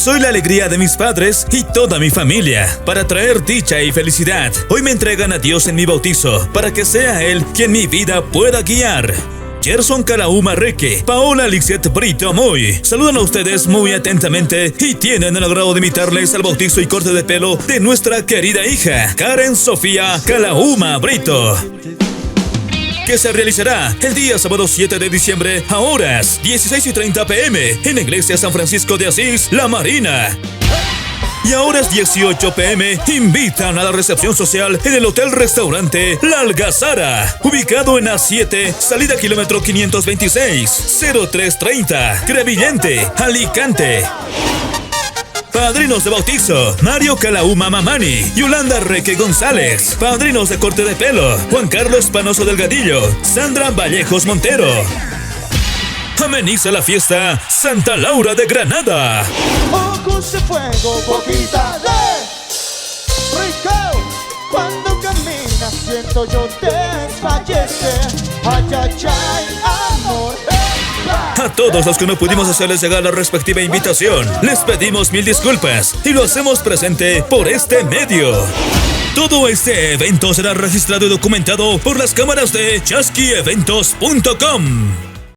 Soy la alegría de mis padres y toda mi familia, para traer dicha y felicidad. Hoy me entregan a Dios en mi bautizo, para que sea Él quien mi vida pueda guiar. Gerson Calauma Reque, Paola Lixet Brito Moy, saludan a ustedes muy atentamente y tienen el agrado de invitarles al bautizo y corte de pelo de nuestra querida hija, Karen Sofía Calauma Brito, que se realizará el día sábado 7 de diciembre a horas 16:30 p.m. en la iglesia San Francisco de Asís, La Marina. Y a horas 18 p.m. invitan a la recepción social en el Hotel Restaurante La Algazara, ubicado en A7, salida kilómetro 526, 0330, Crevillente, Alicante. Padrinos de bautizo: Mario Calauma Mamani, Yolanda Reque González. Padrinos de corte de pelo: Juan Carlos Panoso Delgadillo, Sandra Vallejos Montero. Ameniza la fiesta Santa Laura de Granada. Ojos de fuego, boquita de rico. Cuando caminas siento yo desfallecer. Ay, ay, ay, amor. A todos los que no pudimos hacerles llegar la respectiva invitación, les pedimos mil disculpas y lo hacemos presente por este medio. Todo este evento será registrado y documentado por las cámaras de chasquieventos.com.